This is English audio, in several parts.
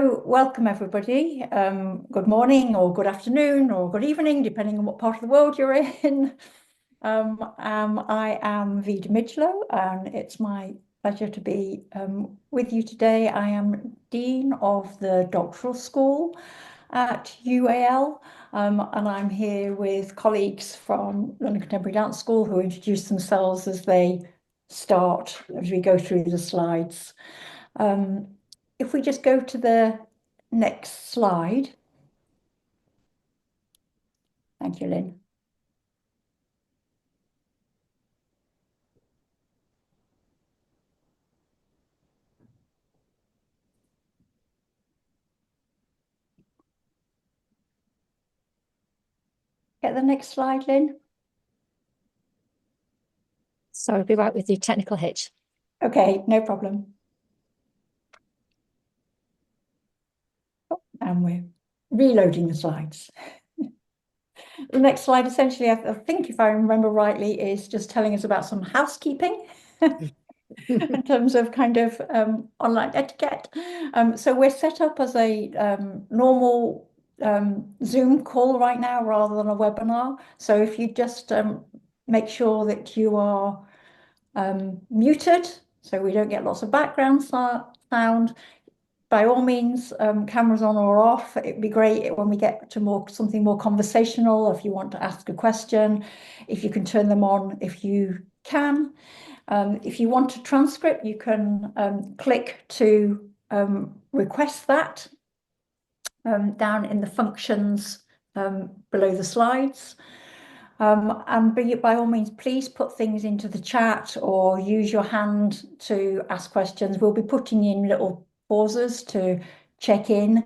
Welcome everybody. Good morning or good afternoon or good evening, depending on what part of the world you're in. I am Vida Midgelow, and it's my pleasure to be with you today. I am Dean of the Doctoral School at UAL, and I'm here with colleagues from London Contemporary Dance School who introduce themselves as we go through the slides. If we just go to the next slide. Thank you, Lynn. Get the next slide, Lynn. Sorry, I'll be right with you. Technical hitch. Okay, no problem. Oh, and we're reloading the slides. The next slide, essentially, I think if I remember rightly, is just telling us about some housekeeping in terms of kind of online etiquette. So we're set up as a normal Zoom call right now rather than a webinar. So if you just make sure that you are muted so we don't get lots of background sound. By all means, cameras on or off. It'd be great when we get to something more conversational. If you want to ask a question, if you can turn them on, if you can. If you want a transcript, you can click to request that down in the functions below the slides. And by all means, please put things into the chat or use your hand to ask questions. We'll be putting in little pauses to check in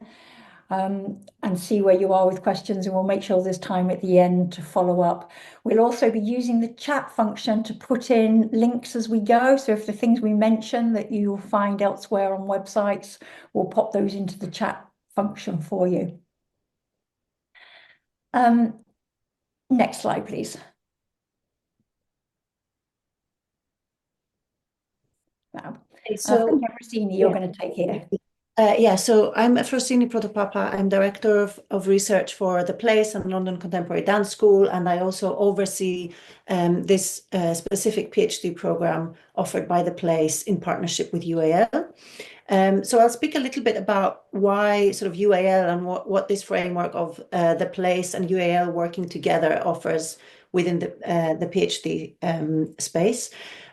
and see where you are with questions, and we'll make sure there's time at the end to follow up. We'll also be using the chat function to put in links as we go. So if the things we mention that you'll find elsewhere on websites, we'll pop those into the chat function for you. Next slide, please. Now, So, I think Rossini, you're going to take here. So I'm Frosini Protopapa. I'm Director of Research for the Place and London Contemporary Dance School, and I also oversee this specific PhD program offered by the Place in partnership with UAL. So I'll speak a little bit about why sort of UAL and what this framework of the Place and UAL working together offers within the PhD space.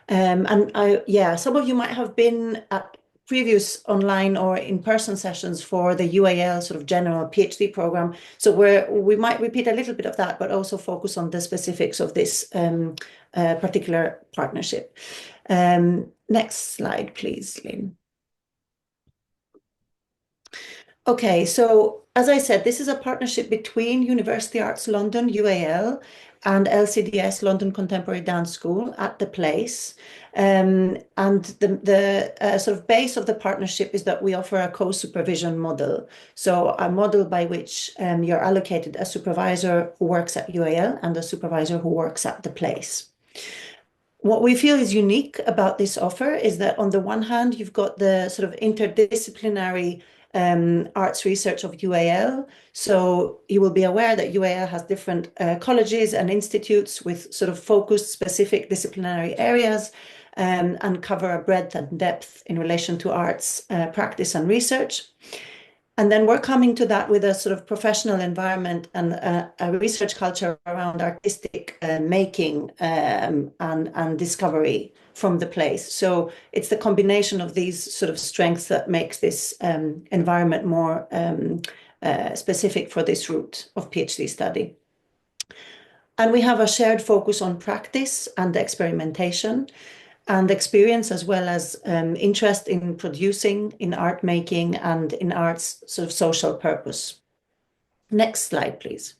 Some of you might have been at previous online or in-person sessions for the UAL sort of general PhD program. So we might repeat a little bit of that, but also focus on the specifics of this particular partnership. Next slide, please, Lynn. Okay, so as I said, this is a partnership between University Arts London, UAL, and LCDS, London Contemporary Dance School at the Place. And the sort of base of the partnership is that we offer a co-supervision model. So a model by which you're allocated a supervisor who works at UAL and a supervisor who works at the Place. What we feel is unique about this offer is that on the one hand, you've got the sort of interdisciplinary arts research of UAL. So you will be aware that UAL has different colleges and institutes with sort of focused specific disciplinary areas and cover a breadth and depth in relation to arts practice and research. And then we're coming to that with a sort of professional environment and a research culture around artistic making and discovery from the Place. So it's the combination of these sort of strengths that makes this environment more specific for this route of PhD study. And we have a shared focus on practice and experimentation and experience, as well as interest in producing, in art making, and in art's sort of social purpose. Next slide, please.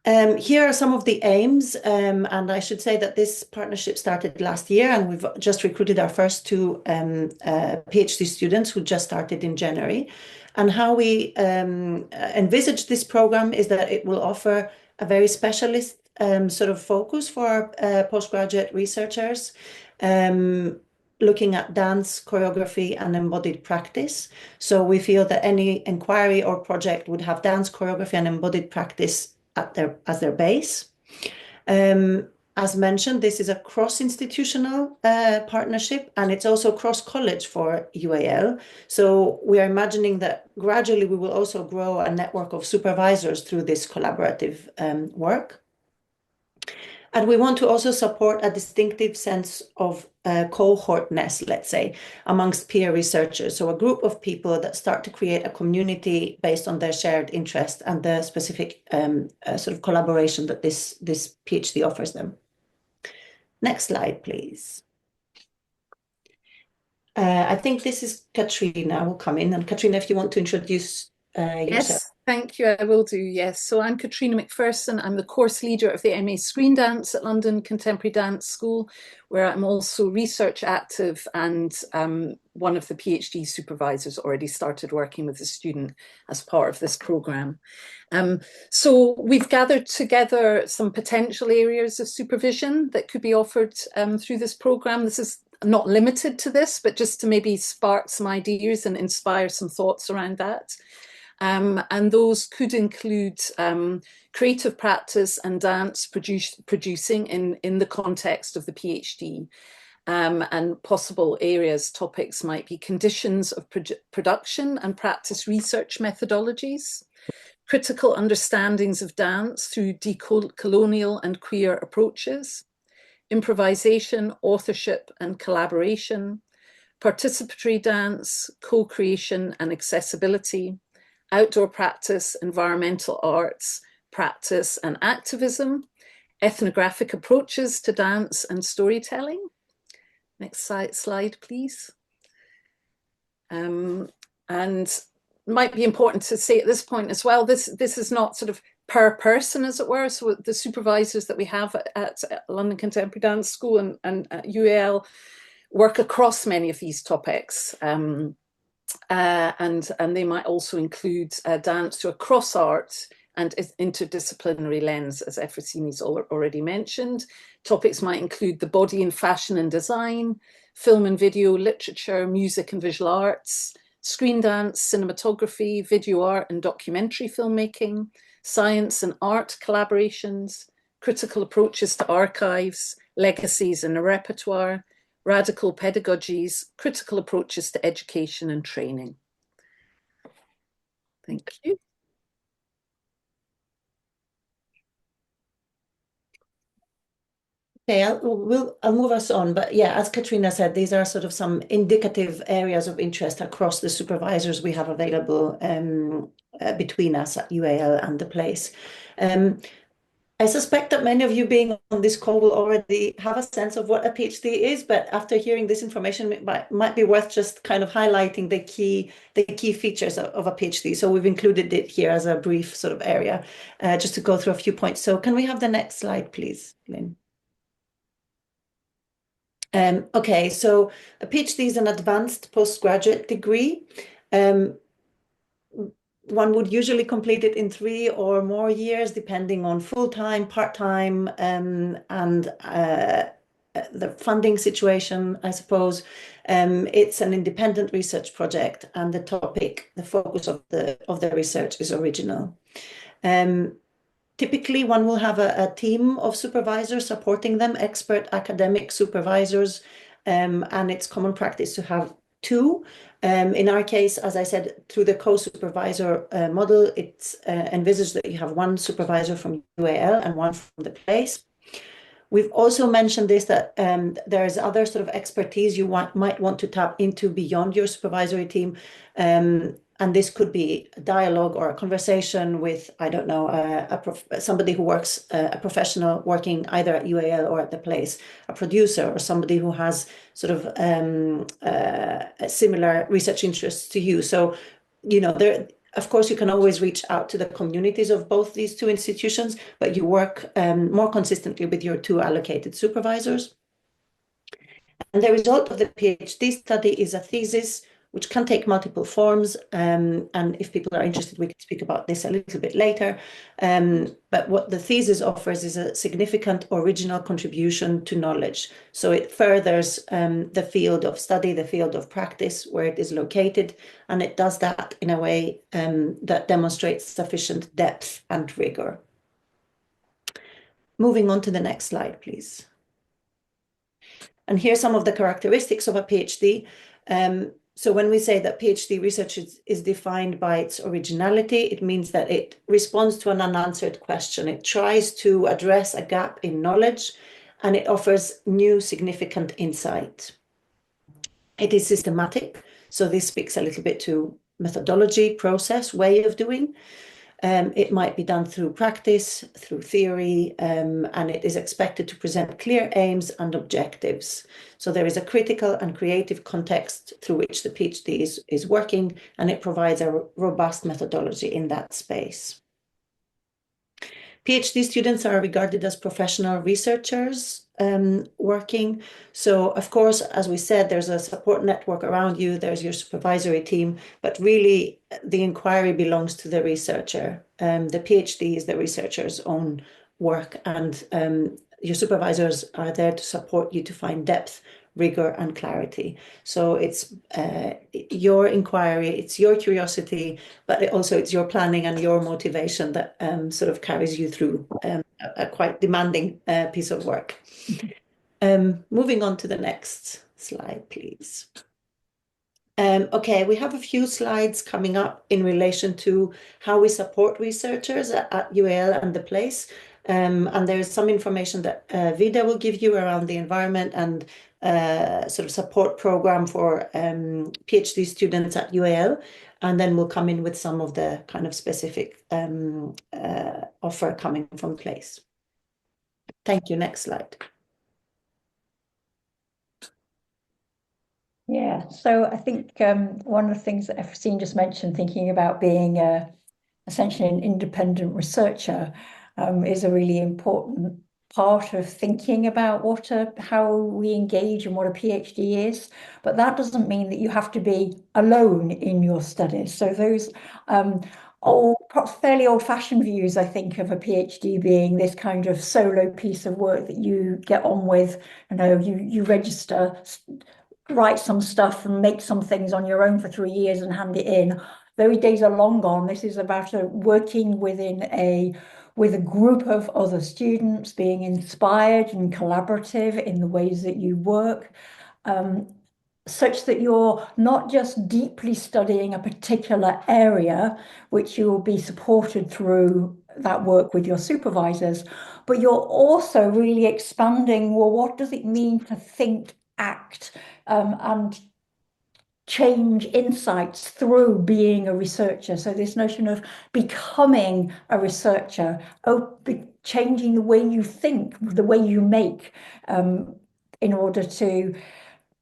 Here are some of the aims, and I should say that this partnership started last year, and we've just recruited our first two PhD students who just started in January. And how we envisage this program is that it will offer a very specialist sort of focus for postgraduate researchers, looking at dance, choreography, and embodied practice. So we feel that any inquiry or project would have dance, choreography, and embodied practice as their base. As mentioned, this is a cross-institutional partnership, and it's also cross-college for UAL. So we are imagining that gradually we will also grow a network of supervisors through this collaborative work. And we want to also support a distinctive sense of cohortness, let's say, amongst peer researchers. So a group of people that start to create a community based on their shared interest and the specific sort of collaboration that this PhD offers them. Next slide, please. I think this is Katrina will come in. And Katrina, if you want to introduce yourself. Yes, thank you. I will do, yes. So I'm Katrina McPherson. I'm the course leader of the MA Screen Dance at London Contemporary Dance School, where I'm also research active and one of the PhD supervisors already started working with a student as part of this programme. So we've gathered together some potential areas of supervision that could be offered through this programme. This is not limited to this, but just to maybe spark some ideas and inspire some thoughts around that. And those could include creative practice and dance producing in the context of the PhD. And possible areas, topics might be conditions of production and practice research methodologies, critical understandings of dance through decolonial and queer approaches, improvisation, authorship and collaboration, participatory dance, co-creation and accessibility, outdoor practice, environmental arts, practice and activism, ethnographic approaches to dance and storytelling. Next slide, please. And might be important to say at this point as well, this is not sort of per person, as it were. So the supervisors that we have at London Contemporary Dance School and UAL work across many of these topics. And they might also include dance through a cross art and interdisciplinary lens, as Efrosini's already mentioned. Topics might include the body in fashion and design, film and video, literature, music and visual arts, screen dance, cinematography, video art and documentary filmmaking, science and art collaborations, critical approaches to archives, legacies and a repertoire, radical pedagogies, critical approaches to education and training. Thank you. Okay, I'll move us on, but yeah, as Katrina said, these are sort of some indicative areas of interest across the supervisors we have available between us at UAL and the Place. I suspect that many of you being on this call will already have a sense of what a PhD is, but after hearing this information, it might be worth just kind of highlighting the key features of a PhD. So we've included it here as a brief sort of area, just to go through a few points. So can we have the next slide, please, Lynn? Okay, so a PhD is an advanced postgraduate degree. One would usually complete it in 3 or more years, depending on full-time, part-time, and the funding situation, I suppose. It's an independent research project, and the focus of the research is original. Typically, one will have a team of supervisors supporting them, expert academic supervisors, and it's common practice to have 2. In our case, as I said, through the co-supervisor model, it's envisaged that you have 1 supervisor from UAL and 1 from the Place. We've also mentioned this, that there is other sort of expertise you might want to tap into beyond your supervisory team. And this could be a dialogue or a conversation with, I don't know, somebody who works, a professional working either at UAL or at the Place, a producer, or somebody who has sort of similar research interests to you. So, you know, of course, you can always reach out to the communities of both these 2 institutions, but you work more consistently with your 2 allocated supervisors. And the result of the PhD study is a thesis which can take multiple forms. And if people are interested, we can speak about this a little bit later. But what the thesis offers is a significant original contribution to knowledge. So it furthers the field of study, the field of practice where it is located, and it does that in a way that demonstrates sufficient depth and rigor. Moving on to the next slide, please. And here's some of the characteristics of a PhD. So when we say that PhD research is defined by its originality, it means that it responds to an unanswered question. It tries to address a gap in knowledge, and it offers new significant insight. It is systematic, so this speaks a little bit to methodology, process, way of doing. It might be done through practice, through theory, and it is expected to present clear aims and objectives. So there is a critical and creative context through which the PhD is working, and it provides a robust methodology in that space. PhD students are regarded as professional researchers working. So, of course, as we said, there's a support network around you, there's your supervisory team, but really the inquiry belongs to the researcher. The PhD is the researcher's own work, and your supervisors are there to support you to find depth, rigor, and clarity. So it's your inquiry, it's your curiosity, but it's your planning and your motivation that sort of carries you through a quite demanding piece of work. Moving on to the next slide, please. Okay, we have a few slides coming up in relation to how we support researchers at UAL and the Place. And there's some information that Vida will give you around the environment and sort of support program for PhD students at UAL. And then we'll come in with some of the kind of specific offer coming from Place. Thank you. Next slide. Yeah, so I think one of the things that Efrosine just mentioned, thinking about being essentially an independent researcher, is a really important part of thinking about how we engage and what a PhD is. But that doesn't mean that you have to be alone in your studies. So those fairly old-fashioned views, I think, of a PhD being this kind of solo piece of work that you get on with. You register, write some stuff and make some things on your own for 3 years and hand it in. Those days are long gone. This is about working with a group of other students, being inspired and collaborative in the ways that you work, such that you're not just deeply studying a particular area, which you will be supported through that work with your supervisors, but you're also really expanding, well, what does it mean to think, act, and change insights through being a researcher? So this notion of becoming a researcher, changing the way you think, the way you make, in order to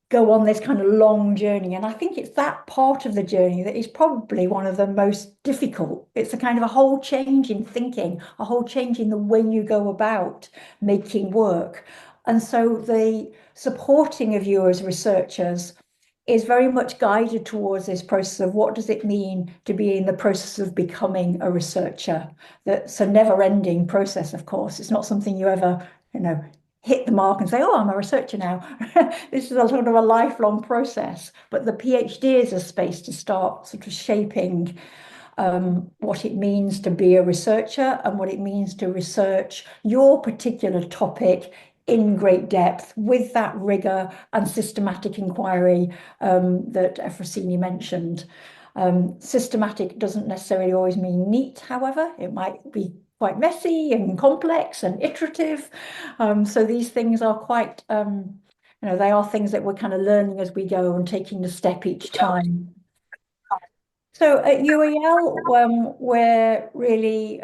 go on this kind of long journey. And I think it's that part of the journey that is probably one of the most difficult. It's a kind of a whole change in thinking, a whole change in the way you go about making work. And so the supporting of you as researchers is very much guided towards this process of what does it mean to be in the process of becoming a researcher. That's a never-ending process, of course. It's not something you ever, hit the mark and say, oh, I'm a researcher now. This is a sort of a lifelong process. But the PhD is a space to start sort of shaping what it means to be a researcher and what it means to research your particular topic in great depth with that rigor and systematic inquiry that Efrosini mentioned. Systematic doesn't necessarily always mean neat, however. It might be quite messy and complex and iterative. So these things are quite, they are things that we're kind of learning as we go and taking the step each time. So at UAL, we're really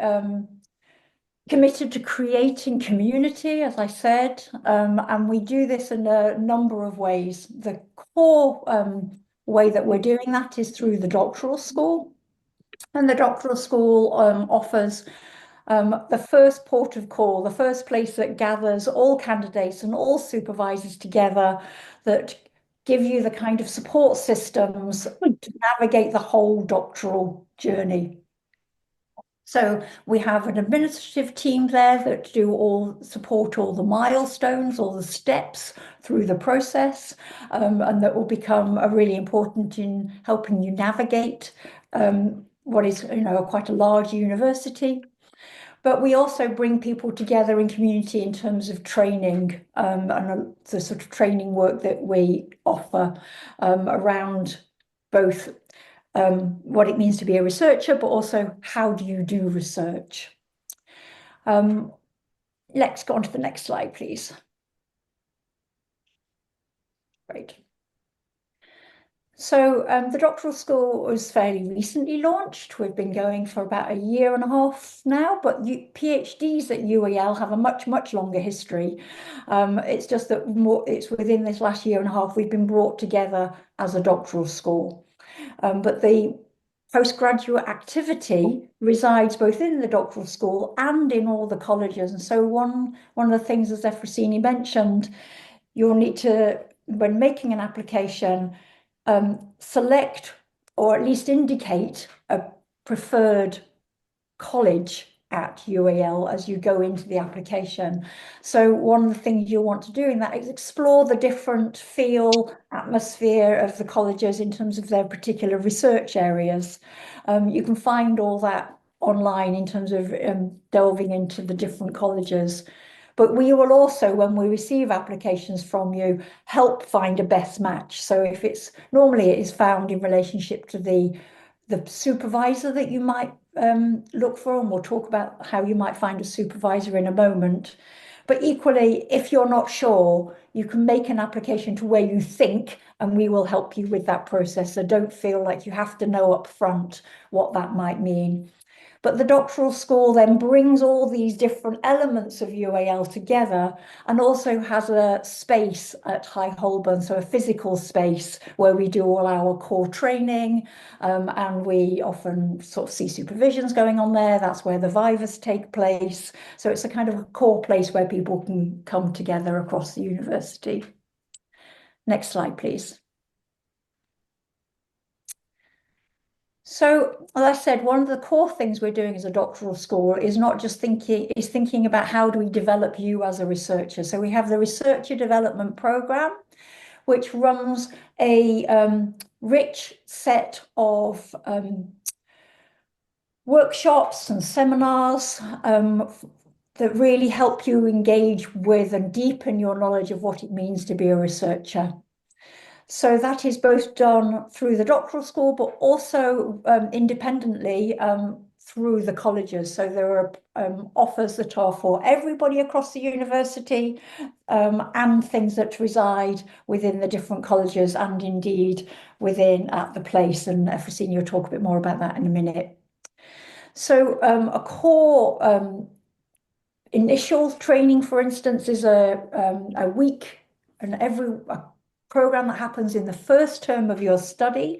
committed to creating community, as I said, and we do this in a number of ways. The core way that we're doing that is through the doctoral school. And the doctoral school offers the first port of call, the first place that gathers all candidates and all supervisors together, that give you the kind of support systems to navigate the whole doctoral journey. So we have an administrative team there that support all the milestones, all the steps through the process, and that will become really important in helping you navigate what is, quite a large university. But we also bring people together in community in terms of training and the sort of training work that we offer around both what it means to be a researcher, but also how do you do research. Let's go on to the next slide, please. Great. So the doctoral school was fairly recently launched. We've been going for about a year and a half now, but PhDs at UAL have a much, much longer history. It's just that it's within this last year and a half we've been brought together as a doctoral school. But the postgraduate activity resides both in the doctoral school and in all the colleges. And so one of the things, as Efrosini mentioned, you'll need to, when making an application, select or at least indicate a preferred college at UAL as you go into the application. So one of the things you'll want to do in that is explore the different feel, atmosphere of the colleges in terms of their particular research areas. You can find all that online in terms of delving into the different colleges. But we will also, when we receive applications from you, help find a best match. So if it's normally it is found in relationship to the supervisor that you might look for, and we'll talk about how you might find a supervisor in a moment. But equally, if you're not sure, you can make an application to where you think, and we will help you with that process. So don't feel like you have to know up front what that might mean. But the doctoral school then brings all these different elements of UAL together and also has a space at High Holborn, so a physical space where we do all our core training, and we often sort of see supervisions going on there. That's where the vivas take place. So it's a kind of a core place where people can come together across the university. Next slide, please. So, as I said, one of the core things we're doing as a doctoral school is not just thinking about how do we develop you as a researcher. So we have the researcher development program, which runs a rich set of workshops and seminars that really help you engage with and deepen your knowledge of what it means to be a researcher. So that is both done through the doctoral school, but also independently through the colleges. So there are offers that are for everybody across the university and things that reside within the different colleges and indeed within at the place. And Efrosini will talk a bit more about that in a minute. So a core initial training, for instance, is a week and a program that happens in the first term of your study,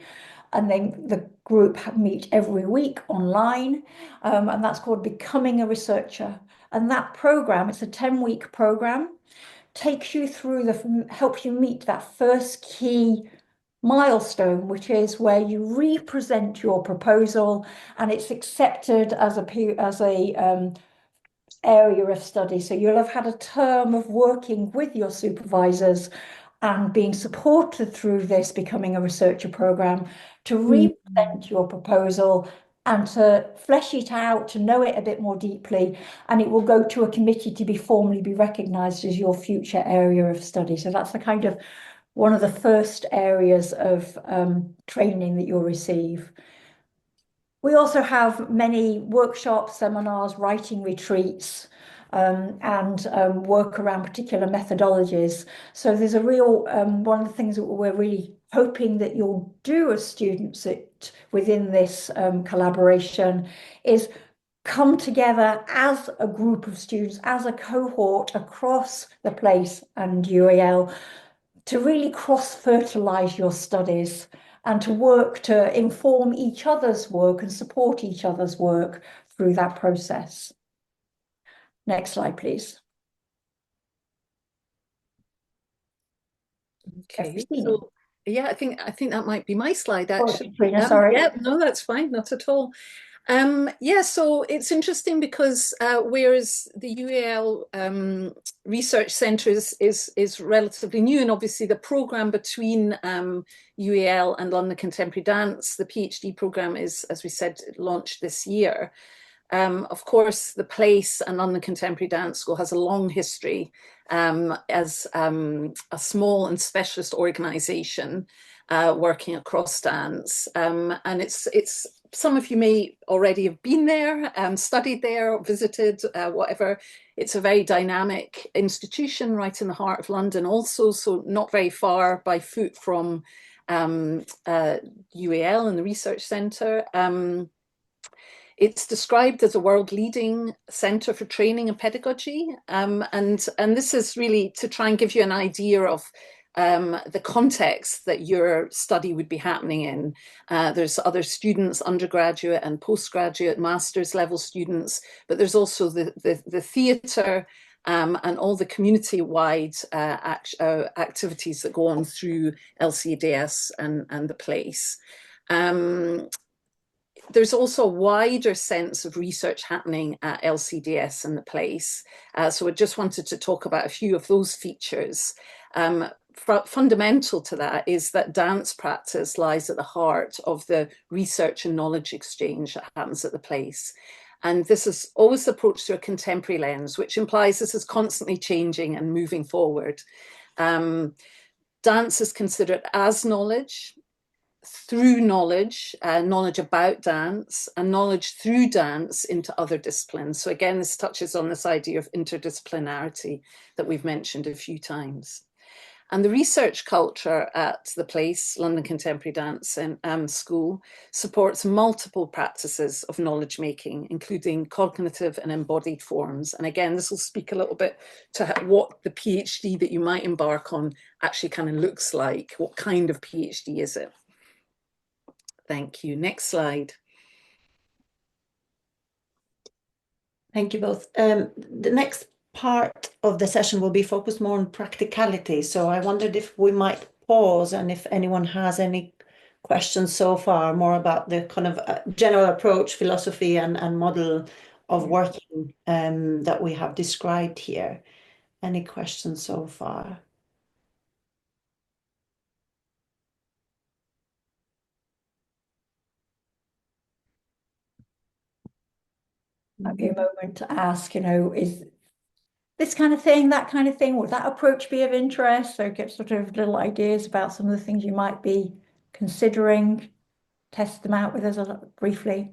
and then the group meet every week online, and that's called Becoming a Researcher. And that program, it's a 10-week program, takes you through helps you meet that first key milestone, which is where you represent your proposal and it's accepted as a area of study. So you'll have had a term of working with your supervisors and being supported through this Becoming a Researcher program to represent your proposal and to flesh it out, to know it a bit more deeply, and it will go to a committee to be formally recognised as your future area of study. So that's the kind of one of the first areas of training that you'll receive. We also have many workshops, seminars, writing retreats, and work around particular methodologies. So there's a real, one of the things that we're really hoping that you'll do as students within this collaboration is come together as a group of students, as a cohort across the place and UAL to really cross-fertilise your studies and to work to inform each other's work and support each other's work through that process. Next slide, please. Okay, Christina. so yeah, I think that might be my slide Oh, actually. Katrina, sorry. Yeah, no, that's fine, not at all. Yeah, so it's interesting because whereas the UAL Research Centre is relatively new, and obviously the programme between UAL and London Contemporary Dance, the PhD programme is, as we said, launched this year. Of course, the Place and London Contemporary Dance School has a long history as a small and specialist organisation working across dance, and it's some of you may already have been there, studied there, visited, whatever. It's a very dynamic institution right in the heart of London also, so not very far by foot from UAL and the Research Centre. It's described as a world-leading centre for training and pedagogy, and this is really to try and give you an idea of the context that your study would be happening in. There's other students, undergraduate and postgraduate, master's level students, but there's also the theatre and all the community-wide activities that go on through LCDS and the Place. There's also a wider sense of research happening at LCDS and the Place. So I just wanted to talk about a few of those features. Fundamental to that is that dance practice lies at the heart of the research and knowledge exchange that happens at the Place. And this is always approached through a contemporary lens, which implies this is constantly changing and moving forward. Dance is considered as knowledge, through knowledge, knowledge about dance, and knowledge through dance into other disciplines. So again, this touches on this idea of interdisciplinarity that we've mentioned a few times. And the research culture at the Place, London Contemporary Dance School, supports multiple practices of knowledge making, including cognitive and embodied forms. And again, this will speak a little bit to what the PhD that you might embark on actually kind of looks like. What kind of PhD is it? Thank you. Next slide. Thank you both. The next part of the session will be focused more on practicality. So I wondered if we might pause and if anyone has any questions so far, more about the kind of general approach, philosophy and model of working that we have described here. Any questions so far? Might be a moment to ask, is this kind of thing, that kind of thing, would that approach be of interest? So get sort of little ideas about some of the things you might be considering, test them out with us briefly.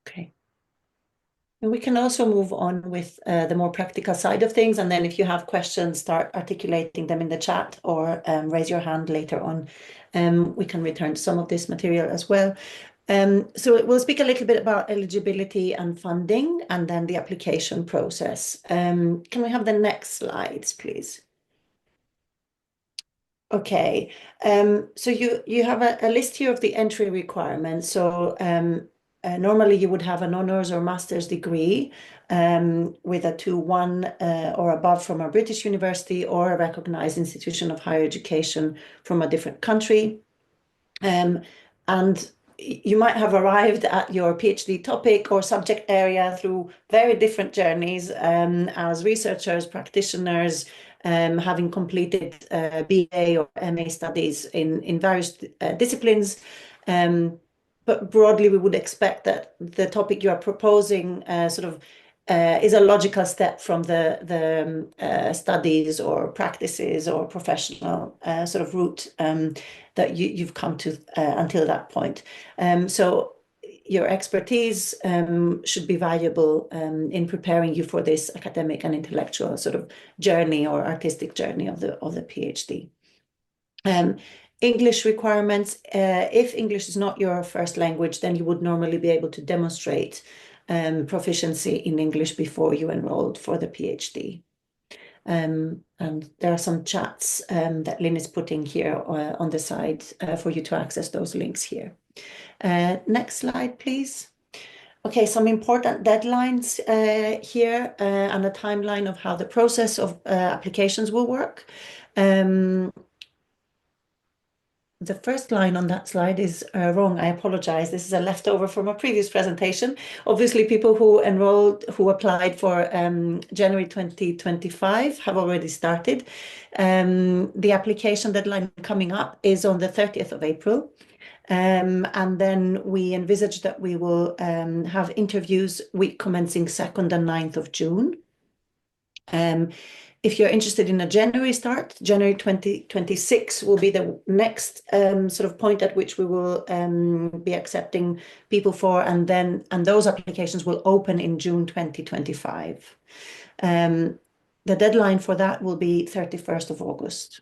Okay. And we can also move on with the more practical side of things. And then if you have questions, start articulating them in the chat or raise your hand later on. We can return to some of this material as well. So we'll speak a little bit about eligibility and funding and then the application process. Can we have the next slides, please? Okay, so you have a list here of the entry requirements. So normally you would have an honors or master's degree with a 2:1 or above from a British university or a recognized institution of higher education from a different country. And you might have arrived at your PhD topic or subject area through very different journeys as researchers, practitioners, having completed BA or MA studies in various disciplines. But broadly, we would expect that the topic you are proposing is a logical step from the studies or practices or professional sort of route that you've come to until that point. So your expertise should be valuable in preparing you for this academic and intellectual sort of journey or artistic journey of the PhD. English requirements, if English is not your first language, then you would normally be able to demonstrate proficiency in English before you enrolled for the PhD. And there are some chats that Lynn is putting here on the side for you to access those links here. Next slide, please. Okay, some important deadlines here and a timeline of how the process of applications will work. The first line on that slide is wrong. I apologize. This is a leftover from a previous presentation. Obviously, people who applied for January 2025 have already started. The application deadline coming up is on the 30th of April. And then we envisage that we will have interviews week commencing 2nd and 9th of June. If you're interested in a January start, January 2026 will be the next sort of point at which we will be accepting people for, and those applications will open in June 2025. The deadline for that will be 31st of August.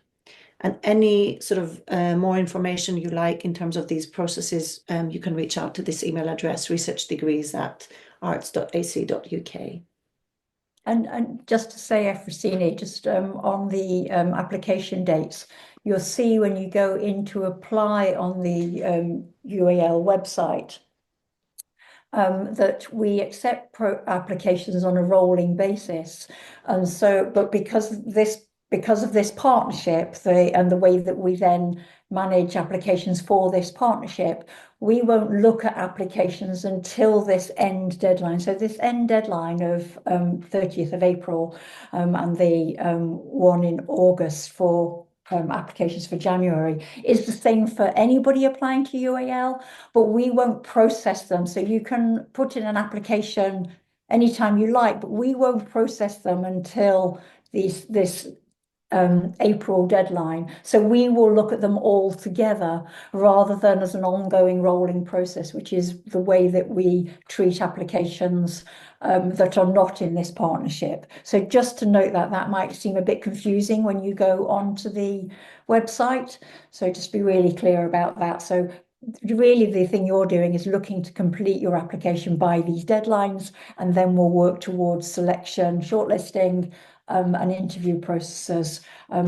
And any sort of more information you like in terms of these processes, you can reach out to this email address, researchdegrees@arts.ac.uk. And just to say, Efrosini, just on the application dates, you'll see when you go in to apply on the UAL website that we accept applications on a rolling basis. And so, but because of this partnership, and the way that we then manage applications for this partnership, we won't look at applications until this end deadline. So this end deadline of 30th of April and the one in August for applications for January is the same for anybody applying to UAL, but we won't process them. So you can put in an application anytime you like, but we won't process them until this April deadline. So we will look at them all together rather than as an ongoing rolling process, which is the way that we treat applications that are not in this partnership. So just to note that might seem a bit confusing when you go onto the website. So just be really clear about that. So really the thing you're doing is looking to complete your application by these deadlines, and then we'll work towards selection, shortlisting, and interview processes,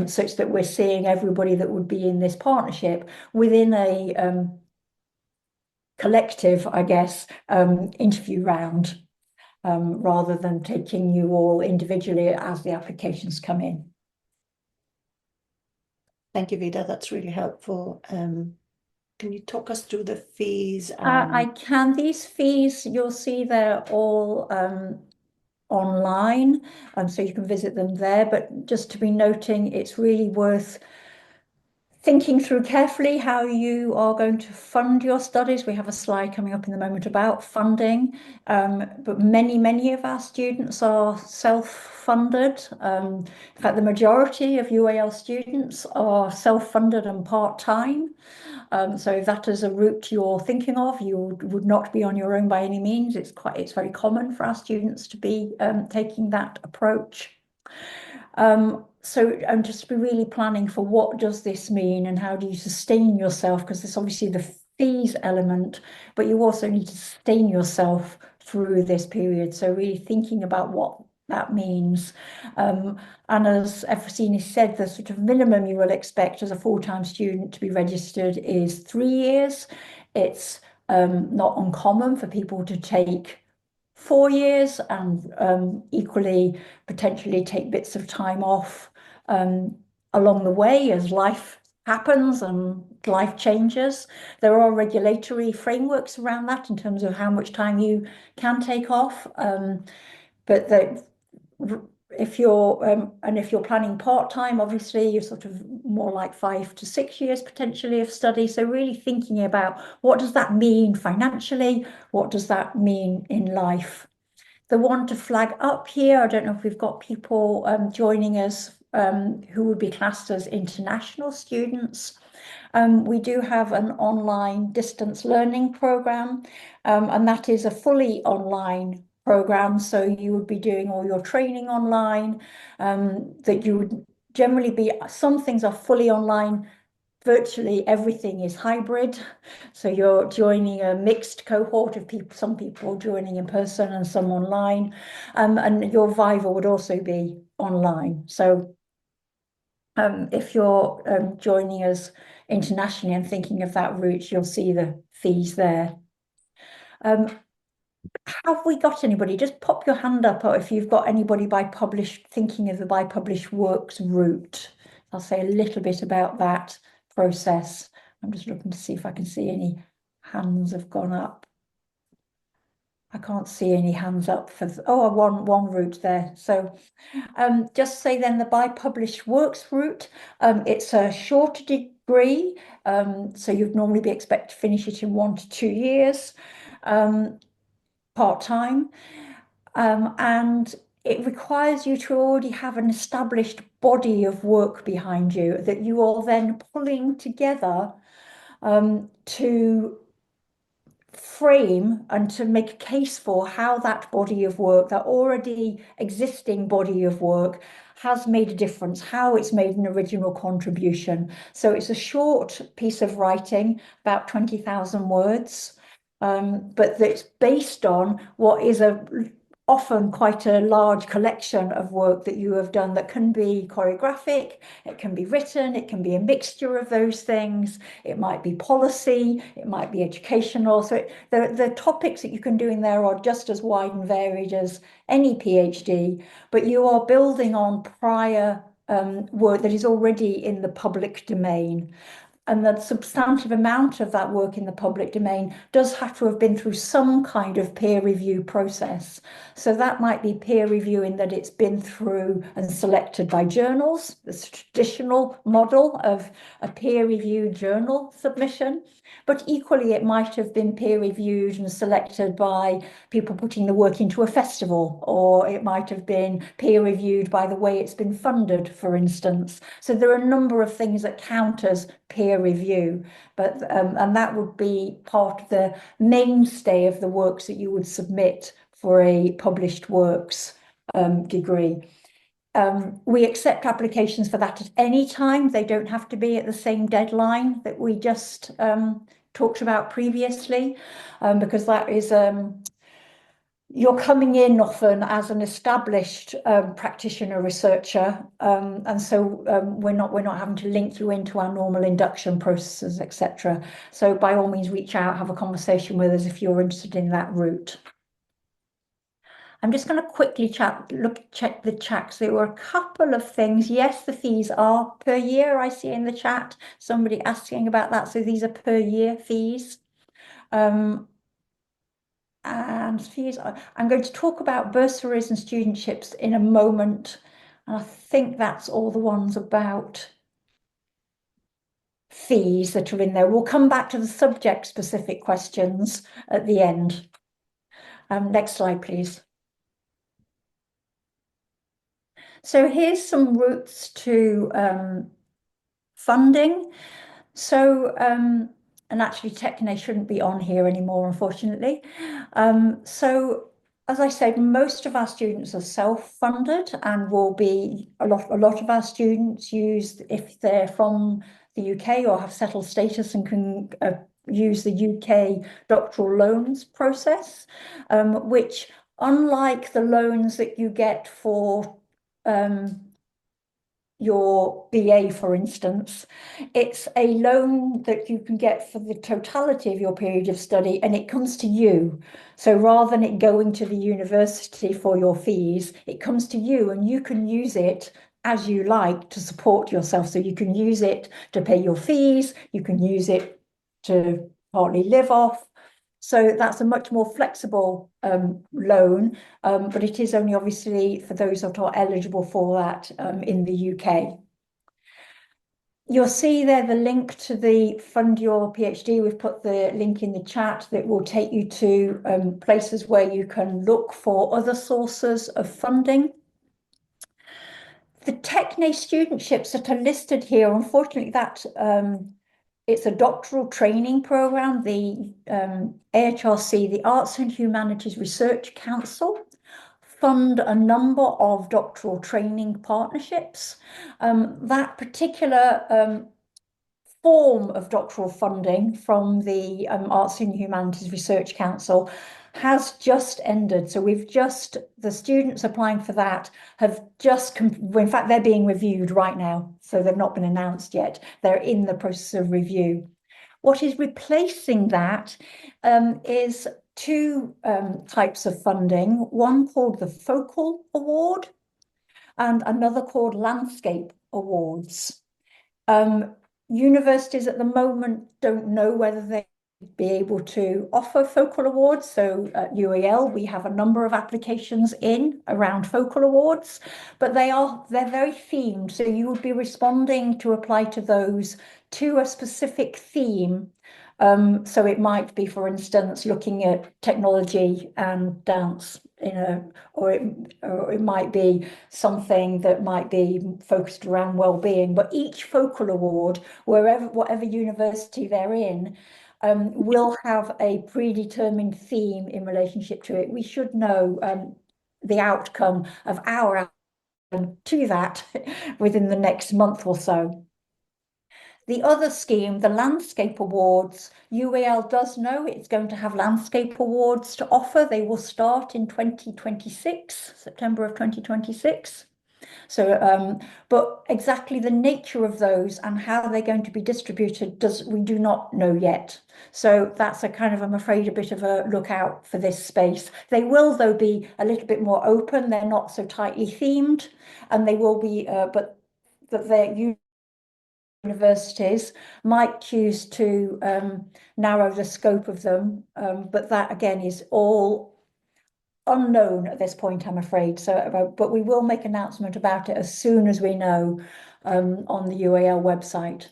such that we're seeing everybody that would be in this partnership within a collective, I guess, interview round, rather than taking you all individually as the applications come in. Thank you, Vida. That's really helpful. Can you talk us through the fees? I can. These fees, you'll see they're all online, so you can visit them there. But just to be noting, it's really worth thinking through carefully how you are going to fund your studies. We have a slide coming up in the moment about funding, but many of our students are self-funded. In fact, the majority of UAL students are self-funded and part-time. So if that is a route you're thinking of, you would not be on your own by any means. It's very common for our students to be taking that approach. So I'm just be really planning for what does this mean and how do you sustain yourself, because there's obviously the fees element, but you also need to sustain yourself through this period. So really thinking about what that means. And as Efrosini said, the sort of minimum you will expect as a full-time student to be registered is 3 years. It's not uncommon for people to take 4 years and equally potentially take bits of time off along the way as life happens and life changes. There are regulatory frameworks around that in terms of how much time you can take off, but if you're planning part-time, obviously you're sort of more like 5 to 6 years potentially of study. So really thinking about what does that mean financially? What does that mean in life? The one to flag up here, I don't know if we've got people joining us who would be classed as international students. We do have an online distance learning program, and that is a fully online program. So you would be doing all your training online, that you would generally be, some things are fully online, virtually everything is hybrid. So you're joining a mixed cohort of people, some people joining in person and some online, and your Viva would also be online. So if you're joining us internationally and thinking of that route, you'll see the fees there. Have we got anybody? Just pop your hand up, or if you've got anybody by published, thinking of the by published works route. I'll say a little bit about that process. I'm just looking to see if I can see any hands have gone up. I can't see any hands up for, one route there. So just say then the by published works route, it's a shorter degree. So you'd normally be expected to finish it in 1 to 2 years, part-time. And it requires you to already have an established body of work behind you that you are then pulling together to frame and to make a case for how that body of work, that already existing body of work, has made a difference, how it's made an original contribution. So it's a short piece of writing, about 20,000 words, but that's based on what is often quite a large collection of work that you have done that can be choreographic, it can be written, it can be a mixture of those things, it might be policy, it might be educational. So the topics that you can do in there are just as wide and varied as any PhD, but you are building on prior work that is already in the public domain. And the substantive amount of that work in the public domain does have to have been through some kind of peer review process. So that might be peer review in that it's been through and selected by journals, the traditional model of a peer-reviewed journal submission. But equally, it might have been peer reviewed and selected by people putting the work into a festival, or it might have been peer reviewed by the way it's been funded, for instance. So there are a number of things that count as peer review, but and that would be part of the mainstay of the works that you would submit for a published works degree. We accept applications for that at any time. They don't have to be at the same deadline that we just talked about previously, because that is you're coming in often as an established practitioner researcher, and so we're not having to link you into our normal induction processes, etc. So by all means, reach out, have a conversation with us if you're interested in that route. I'm just going to quickly check the chat. So there were a couple of things. Yes, the fees are per year. I see in the chat somebody asking about that. So these are per year fees. And fees, I'm going to talk about bursaries and studentships in a moment. And I think that's all the ones about fees that are in there. We'll come back to the subject specific questions at the end. Next slide, please. So here's some routes to funding. So, and actually Techne shouldn't be on here anymore, unfortunately. So as I said, most of our students are self-funded, and will be a lot of our students use, if they're from the UK or have settled status and can use the UK doctoral loans process, which, unlike the loans that you get for your BA, for instance, it's a loan that you can get for the totality of your period of study, and it comes to you. So rather than it going to the university for your fees, it comes to you, and you can use it as you like to support yourself. So you can use it to pay your fees, you can use it to partly live off. So that's a much more flexible loan, but it is only obviously for those that are eligible for that in the UK. You'll see there the link to the Fund Your PhD. We've put the link in the chat that will take you to places where you can look for other sources of funding. The Techne studentships that are listed here, unfortunately, that it's a doctoral training program. The AHRC, the Arts and Humanities Research Council, fund a number of doctoral training partnerships. That particular form of doctoral funding from the Arts and Humanities Research Council has just ended. So the students applying for that have just, in fact, they're being reviewed right now. So they've not been announced yet. They're in the process of review. What is replacing that is two types of funding, one called the Focal Award and another called Landscape Awards. Universities at the moment don't know whether they be able to offer focal awards. So at UAL, we have a number of applications in around focal awards, but they're very themed. So you would be responding to apply to those to a specific theme. So it might be, for instance, looking at technology and dance or it might be something that might be focused around well-being. But each focal award, whatever university they're in, will have a predetermined theme in relationship to it. We should know the outcome of our to that within the next month or so. The other scheme, the Landscape Awards, UAL does know it's going to have Landscape Awards to offer. They will start in 2026, September of 2026. So, but exactly the nature of those and how they're going to be distributed we do not know yet. So that's a kind of, I'm afraid, a bit of a lookout for this space. They will, though, be a little bit more open. They're not so tightly themed, and they will be, but their universities might choose to narrow the scope of them. But that again is all unknown at this point, I'm afraid. So, but we will make announcement about it as soon as we know on the UAL website.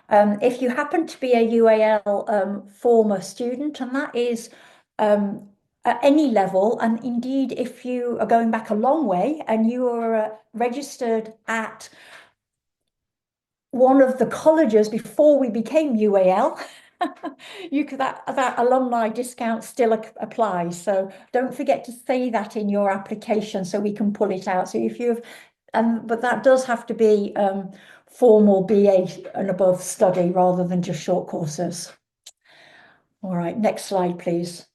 If you happen to be a UAL former student, and that is at any level, and indeed if you are going back a long way and you are registered at one of the colleges before we became UAL, that alumni discount still applies. So don't forget to say that in your application so we can pull it out. So if you've, but that does have to be formal BA and above study rather than just short courses. All right, next slide, please.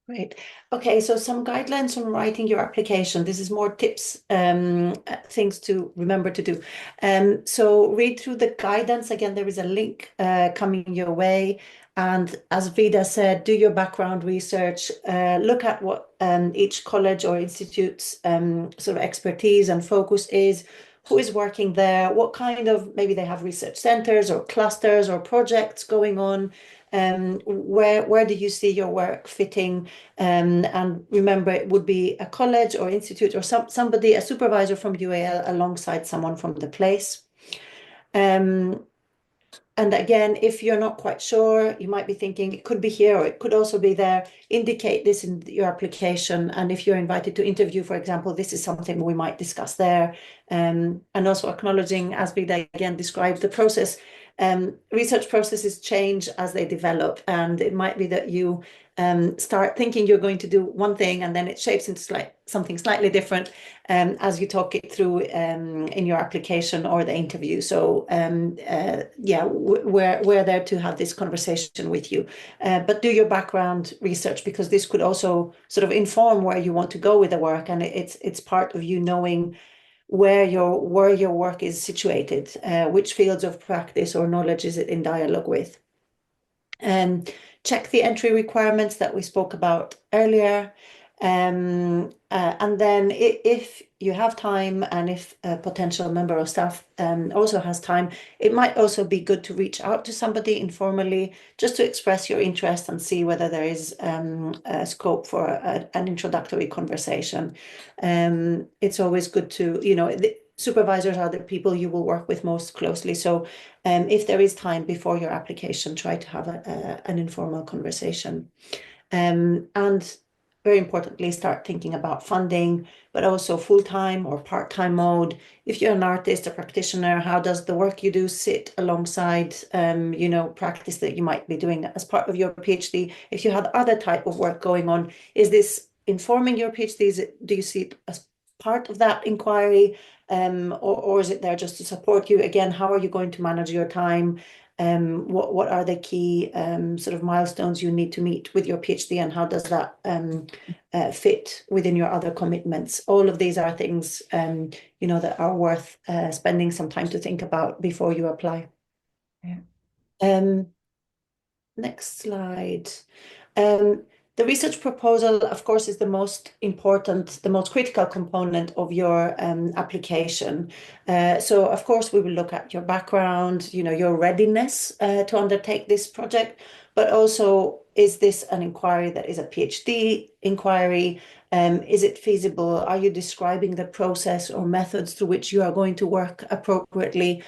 Great. Okay, so some guidelines on writing your application. This is more tips, things to remember to do. So read through the guidance. Again, there is a link coming your way. And as Vida said, do your background research, look at what each college or institute's sort of expertise and focus is, who is working there, what kind of, maybe they have research centers or clusters or projects going on. Where do you see your work fitting? And remember, it would be a college or institute or somebody, a supervisor from UAL alongside someone from the place. And again, if you're not quite sure, you might be thinking it could be here or it could also be there. Indicate this in your application. And if you're invited to interview, for example, this is something we might discuss there. And also acknowledging, as Vida again described, the process. Research processes change as they develop, and it might be that you start thinking you're going to do one thing and then it shapes into something slightly different as you talk it through in your application or the interview. So yeah, we're there to have this conversation with you. But do your background research, because this could also sort of inform where you want to go with the work, and it's part of you knowing where your work is situated, which fields of practice or knowledge is it in dialogue with. Check the entry requirements that we spoke about earlier. And then if you have time and if a potential member of staff also has time, it might also be good to reach out to somebody informally just to express your interest and see whether there is a scope for an introductory conversation. It's always good to, the supervisors are the people you will work with most closely. So if there is time before your application, try to have an informal conversation. And very importantly, start thinking about funding, but also full-time or part-time mode. If you're an artist, a practitioner, how does the work you do sit alongside, practice that you might be doing as part of your PhD? If you had other type of work going on, is this informing your PhD? Do you see it as part of that inquiry, or is it there just to support you? Again, how are you going to manage your time? What are the key sort of milestones you need to meet with your PhD, and how does that fit within your other commitments? All of these are things that are worth spending some time to think about before you apply. Yeah. Next slide. The research proposal, of course, is the most important, the most critical component of your application. So, of course, we will look at your background, your readiness to undertake this project, but also, is this an inquiry that is a PhD inquiry? Is it feasible? Are you describing the process or methods through which you are going to work appropriately?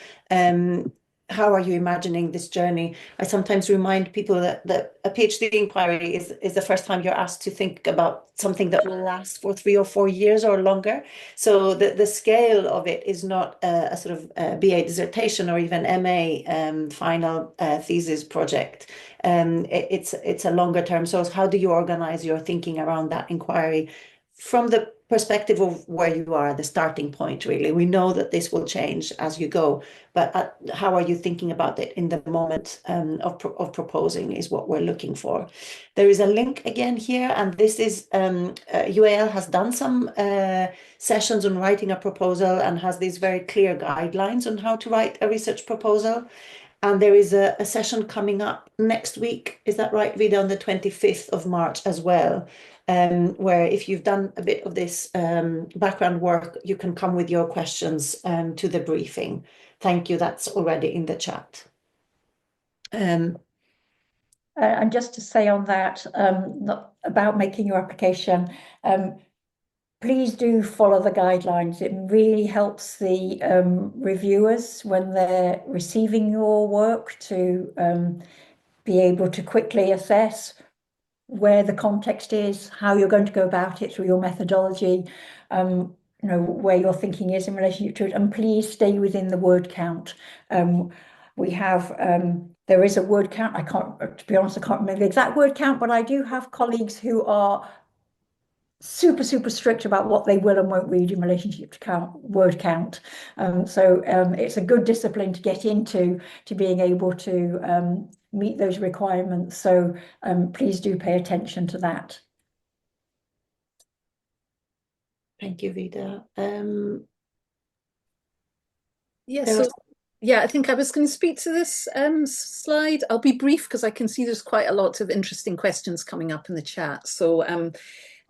How are you imagining this journey? I sometimes remind people that a PhD inquiry is the first time you're asked to think about something that will last for 3 or 4 years or longer. So the scale of it is not a sort of BA dissertation or even MA final thesis project. It's a longer term. So how do you organize your thinking around that inquiry from the perspective of where you are, the starting point, really? We know that this will change as you go, but how are you thinking about it in the moment of proposing is what we're looking for. There is a link again here, and this is UAL has done some sessions on writing a proposal and has these very clear guidelines on how to write a research proposal. And there is a session coming up next week. Is that right, Vida? On the 25th of March as well, where if you've done a bit of this background work, you can come with your questions to the briefing. Thank you. That's already in the chat. And just to say on that, about making your application, please do follow the guidelines. It really helps the reviewers when they're receiving your work to be able to quickly assess where the context is, how you're going to go about it through your methodology, where your thinking is in relationship to it, and please stay within the word count. We have, there is a word count. To be honest, I can't remember the exact word count, but I do have colleagues who are super strict about what they will and won't read in relationship to word count. So it's a good discipline to get into, to being able to meet those requirements. So please do pay attention to that. Thank you, Vida. I think I was going to speak to this slide. I'll be brief because I can see there's quite a lot of interesting questions coming up in the chat. So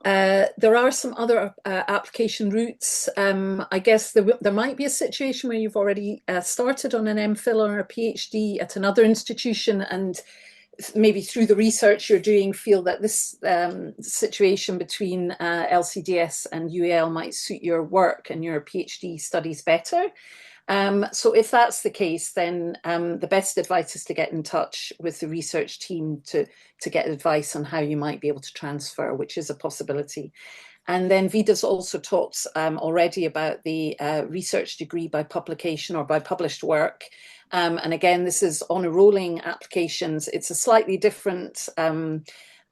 there are some other application routes. I guess there might be a situation where you've already started on an MPhil or a PhD at another institution, and maybe through the research you're doing feel that this situation between LCDS and UAL might suit your work and your PhD studies better. So if that's the case, then the best advice is to get in touch with the research team to get advice on how you might be able to transfer, which is a possibility. And then Vida's also talked already about the research degree by publication or by published work. And again, this is on a rolling applications. It's a slightly different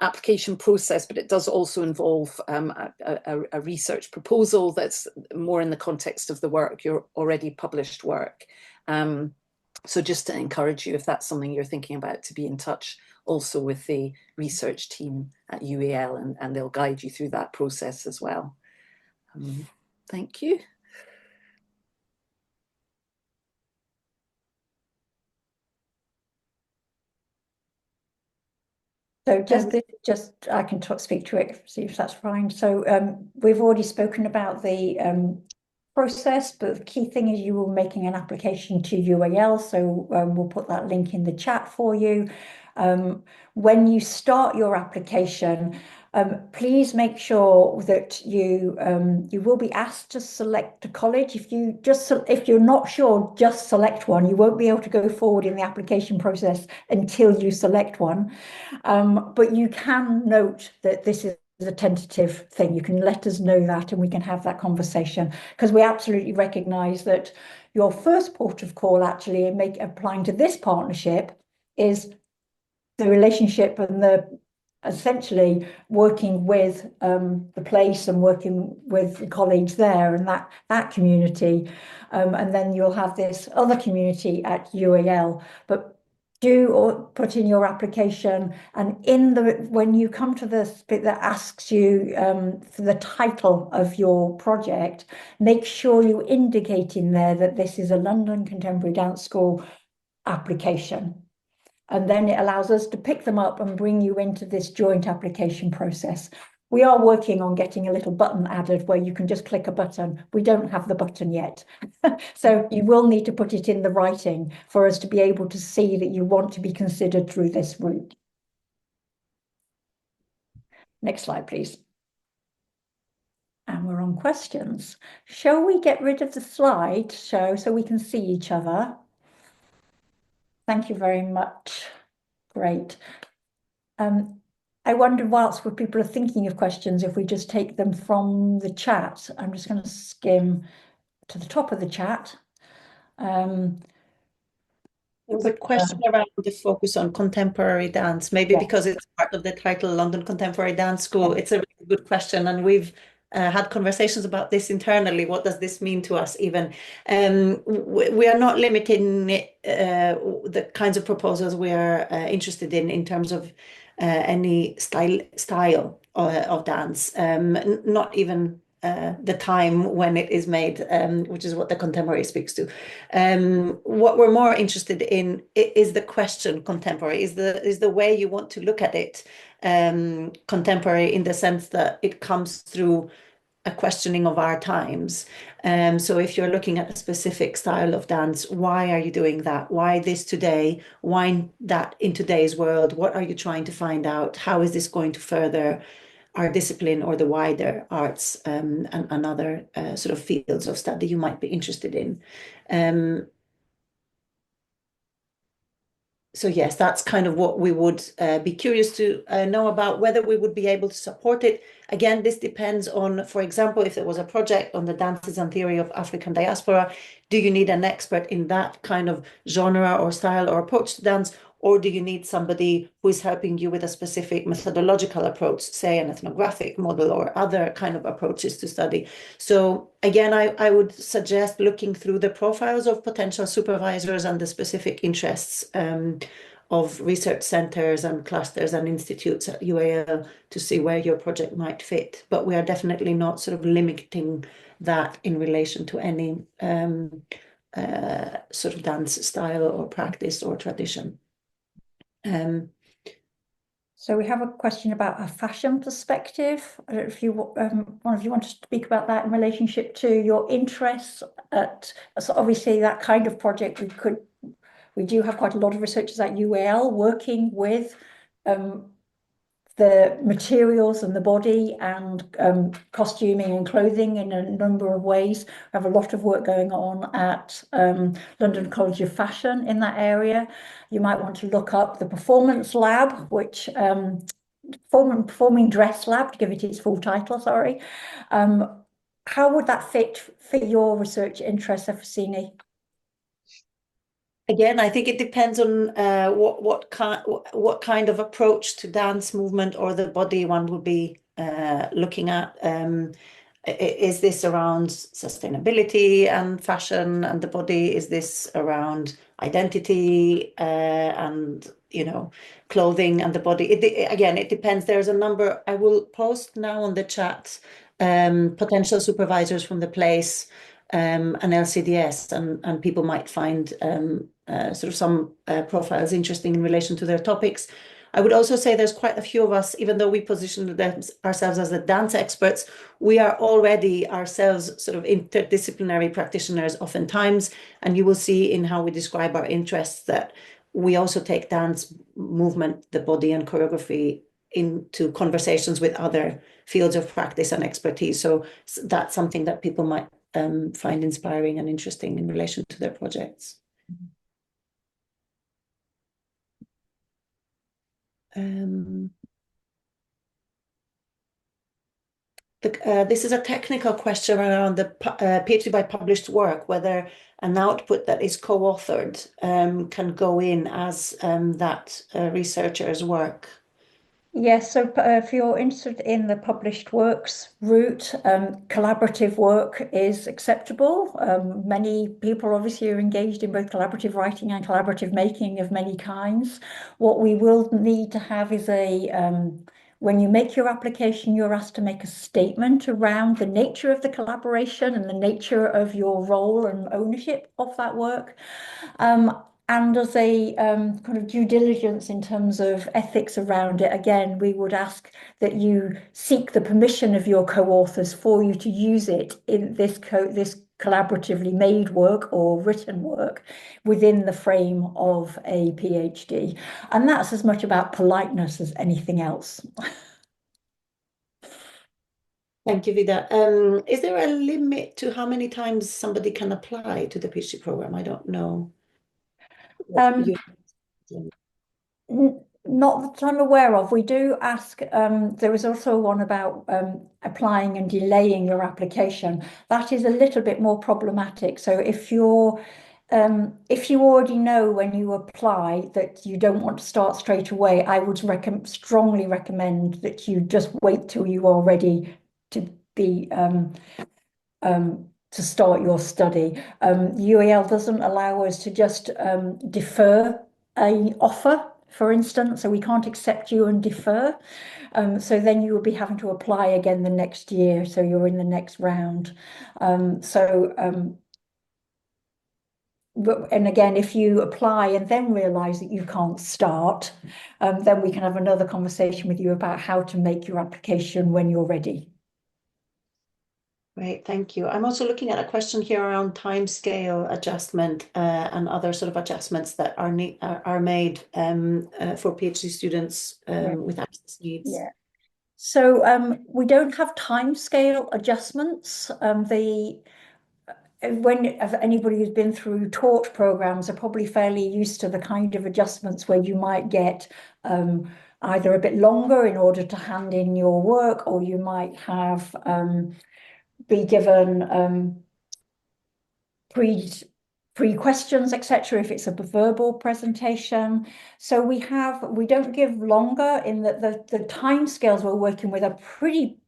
application process, but it does also involve a research proposal that's more in the context of the work, your already published work. So just to encourage you, if that's something you're thinking about, to be in touch also with the research team at UAL, and they'll guide you through that process as well. Thank you. So I can speak to it, see if that's fine. So we've already spoken about the process, but the key thing is you were making an application to UAL. So we'll put that link in the chat for you. When you start your application, please make sure that you will be asked to select a college. If you're not sure, just select one. You won't be able to go forward in the application process until you select one. But you can note that this is a tentative thing. You can let us know that, and we can have that conversation, because we absolutely recognise that your first port of call, actually, applying to this partnership, is the relationship and the essentially working with the place and working with the colleagues there and that community, and then you'll have this other community at UAL. But do or put in your application, and when you come to the bit that asks you for the title of your project, make sure you indicate in there that this is a London Contemporary Dance School application. And then it allows us to pick them up and bring you into this joint application process. We are working on getting a little button added where you can just click a button. We don't have the button yet. So you will need to put it in the writing for us to be able to see that you want to be considered through this route. Next slide, please. And we're on questions. Shall we get rid of the slide show so we can see each other? Thank you very much. Great. I wonder, whilst people are thinking of questions, if we just take them from the chat. I'm just going to skim to the top of the chat. There's a question around the focus on contemporary dance, maybe because it's part of the title, London Contemporary Dance School. It's a really good question, and we've had conversations about this internally. What does this mean to us even? We are not limiting the kinds of proposals we are interested in terms of any style of dance, not even the time when it is made, which is what the contemporary speaks to. What we're more interested in is the question contemporary, is the way you want to look at it, contemporary in the sense that it comes through a questioning of our times. So if you're looking at a specific style of dance, why are you doing that? Why this today? Why that in today's world? What are you trying to find out? How is this going to further our discipline or the wider arts and other sort of fields of study you might be interested in? So yes, that's kind of what we would be curious to know about, whether we would be able to support it. Again, this depends on, for example, if there was a project on the dances and theory of African diaspora, do you need an expert in that kind of genre or style or approach to dance? Or do you need somebody who is helping you with a specific methodological approach, say an ethnographic model or other kind of approaches to study? So again, I would suggest looking through the profiles of potential supervisors and the specific interests of research centers and clusters and institutes at UAL to see where your project might fit. But we are definitely not sort of limiting that in relation to any sort of dance style or practice or tradition. So we have a question about a fashion perspective. I don't know if you, one of you want to speak about that in relationship to your interests at, so obviously that kind of project we do have quite a lot of researchers at UAL working with the materials and the body and costuming and clothing in a number of ways. We have a lot of work going on at London College of Fashion in that area. You might want to look up the Performance Lab, which Performing Dress Lab, to give it its full title, sorry. How would that fit for your research interests, Efrosini? Again, I think it depends on what kind of approach to dance movement or the body one would be looking at. Is this around sustainability and fashion and the body? Is this around identity and clothing and the body? Again, it depends. There's a number. I will post now on the chat potential supervisors from the place and LCDS, and people might find sort of some profiles interesting in relation to their topics. I would also say there's quite a few of us, even though we position ourselves as the dance experts, we are already ourselves sort of interdisciplinary practitioners oftentimes, and you will see in how we describe our interests that we also take dance, movement, the body and choreography into conversations with other fields of practice and expertise. So that's something that people might find inspiring and interesting in relation to their projects. This is a technical question around the PhD by published work, whether an output that is co-authored can go in as that researcher's work. Yes, so if you're interested in the published works route, collaborative work is acceptable. Many people obviously are engaged in both collaborative writing and collaborative making of many kinds. What we will need to have is when you make your application, you're asked to make a statement around the nature of the collaboration and the nature of your role and ownership of that work. And as a kind of due diligence in terms of ethics around it, again, we would ask that you seek the permission of your co-authors for you to use it in this collaboratively made work or written work within the frame of a PhD. And that's as much about politeness as anything else. Thank you, Vida. Is there a limit to how many times somebody can apply to the PhD program? I don't know. Um, Not that I'm aware of. We do ask, there is also one about applying and delaying your application. That is a little bit more problematic. So if you already know when you apply that you don't want to start straight away, I would strongly recommend that you just wait till you are ready to be to start your study. UAL doesn't allow us to just defer an offer, for instance, so we can't accept you and defer. So then you will be having to apply again the next year, so you're in the next round. And again, if you apply and then realize that you can't start, then we can have another conversation with you about how to make your application when you're ready. Great, thank you. I'm also looking at a question here around timescale adjustment and other sort of adjustments that are made for PhD students with access needs. Yeah. So we don't have timescale adjustments. When anybody who's been through taught programs are probably fairly used to the kind of adjustments where you might get either a bit longer in order to hand in your work, or you might have be given pre-questions, etc., if it's a verbal presentation. So we don't give longer in that the timescales we're working with are pretty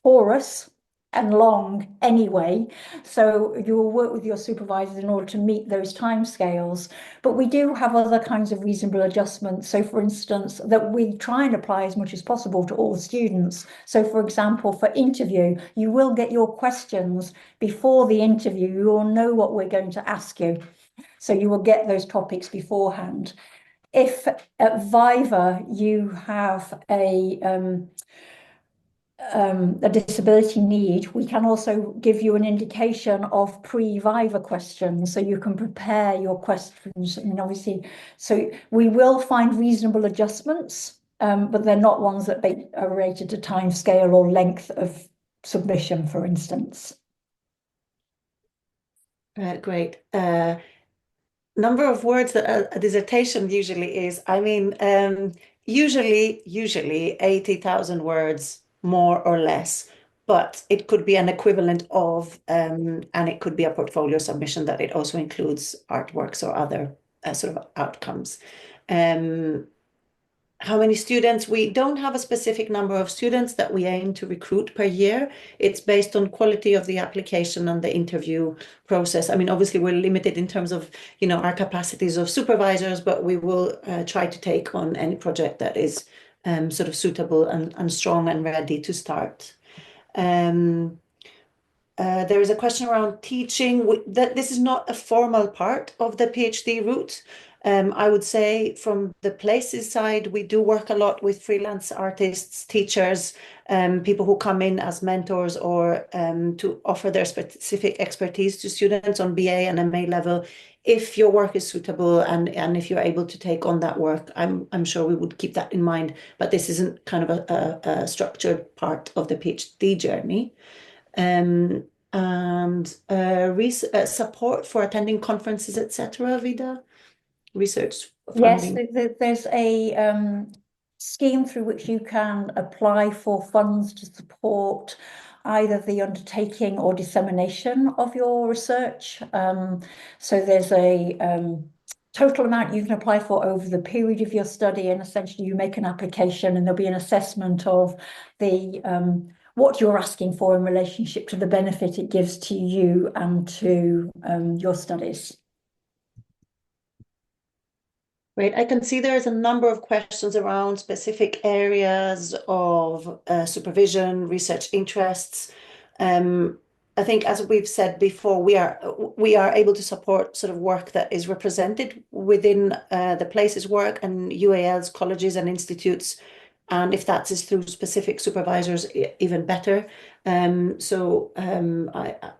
porous and long anyway. So you will work with your supervisors in order to meet those timescales. But we do have other kinds of reasonable adjustments. So for instance, that we try and apply as much as possible to all students. So for example, for interview, you will get your questions before the interview. You will know what we're going to ask you. So you will get those topics beforehand. If at Viva you have a disability need, we can also give you an indication of pre-Viva questions, so you can prepare your questions. I mean, obviously, so we will find reasonable adjustments, but they're not ones that are related to time scale or length of submission, for instance. Great. Number of words that a dissertation usually is, I mean, usually 80,000 words, more or less, but it could be an equivalent of, and it could be a portfolio submission that it also includes artworks or other sort of outcomes. How many students? We don't have a specific number of students that we aim to recruit per year. It's based on quality of the application and the interview process. I mean, obviously we're limited in terms of, our capacities of supervisors, but we will try to take on any project that is sort of suitable and strong and ready to start. There is a question around teaching. That this is not a formal part of the PhD route. I would say from the Places side, we do work a lot with freelance artists, teachers, people who come in as mentors or to offer their specific expertise to students on BA and MA level. If your work is suitable and if you're able to take on that work, I'm sure we would keep that in mind. But this isn't kind of a structured part of the PhD journey. And support for attending conferences, etc. Vida, research funding. Yes, there's a scheme through which you can apply for funds to support either the undertaking or dissemination of your research. So there's a total amount you can apply for over the period of your study, and essentially you make an application and there'll be an assessment of the what you're asking for in relationship to the benefit it gives to you and to your studies. Great. I can see there's a number of questions around specific areas of supervision, research interests. I think, as we've said before, we are able to support sort of work that is represented within the Places work and UAL's colleges and institutes. And if that is through specific supervisors, even better. I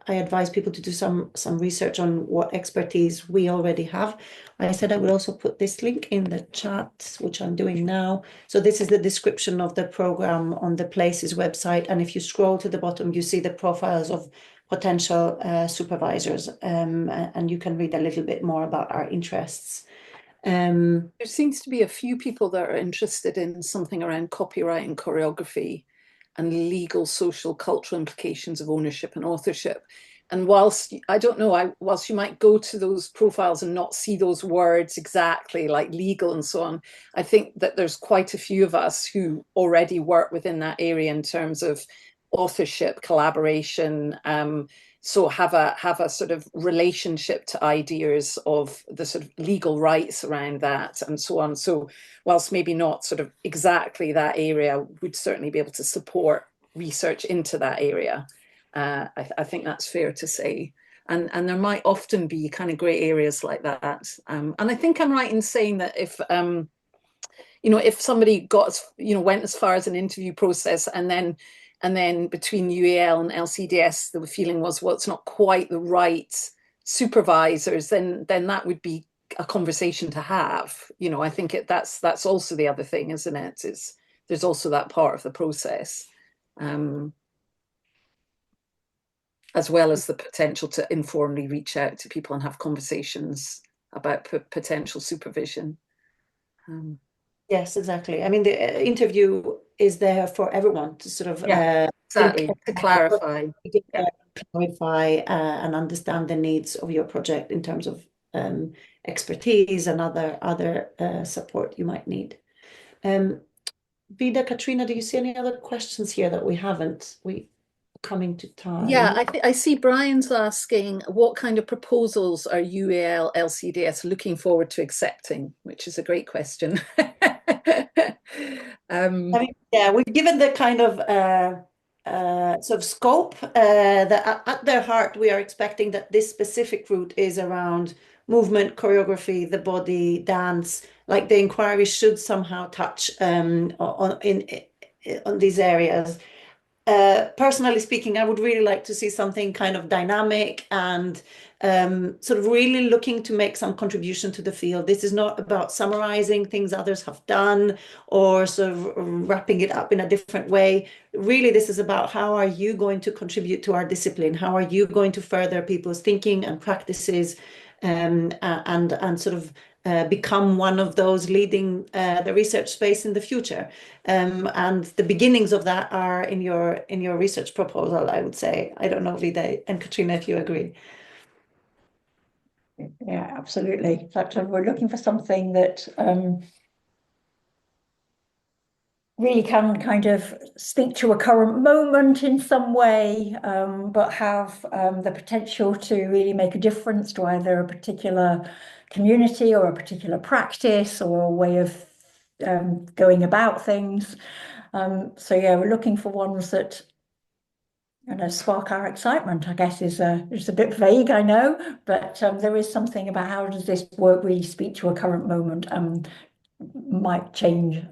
advise people to do some research on what expertise we already have. I said I would also put this link in the chat, which I'm doing now. So this is the description of the program on the Places website. And if you scroll to the bottom, you see the profiles of potential supervisors, and you can read a little bit more about our interests. There seems to be a few people that are interested in something around copyright and choreography and legal, social, cultural implications of ownership and authorship. And whilst, I don't know, whilst you might go to those profiles and not see those words exactly, like legal and so on, I think that there's quite a few of us who already work within that area in terms of authorship, collaboration, so have a sort of relationship to ideas of the sort of legal rights around that and so on. So whilst maybe not sort of exactly that area, would certainly be able to support research into that area. I think that's fair to say. And there might often be kind of grey areas like that. And I think I'm right in saying that if if somebody went as far as an interview process and then between UAL and LCDS, the feeling was, well, it's not quite the right supervisors, then that would be a conversation to have. I think that's also the other thing, isn't it? There's also that part of the process, as well as the potential to informally reach out to people and have conversations about potential supervision. Yes, exactly. I mean, the interview is there for everyone to sort of exactly, to clarify. Clarify and understand the needs of your project in terms of expertise and other support you might need. Vida, Katrina, do you see any other questions here that we haven't? We coming to time. Yeah, I see Brian's asking what kind of proposals are UAL LCDS looking forward to accepting, which is a great question. I mean, yeah, we've given the kind of sort of scope that at their heart we are expecting that this specific route is around movement, choreography, the body, dance. Like the inquiry should somehow touch on these areas. Personally speaking, I would really like to see something kind of dynamic and sort of really looking to make some contribution to the field. This is not about summarizing things others have done or sort of wrapping it up in a different way. Really, this is about how are you going to contribute to our discipline? How are you going to further people's thinking and practices and sort of become one of those leading the research space in the future. And the beginnings of that are in your research proposal, I would say. I don't know, Vida and Katrina, if you agree. Yeah, absolutely. In fact, we're looking for something that really can kind of speak to a current moment in some way, but have the potential to really make a difference to either a particular community or a particular practice or a way of going about things. So yeah, we're looking for ones that spark our excitement, I guess, is a bit vague, I know, but there is something about how does this work really speak to a current moment and might change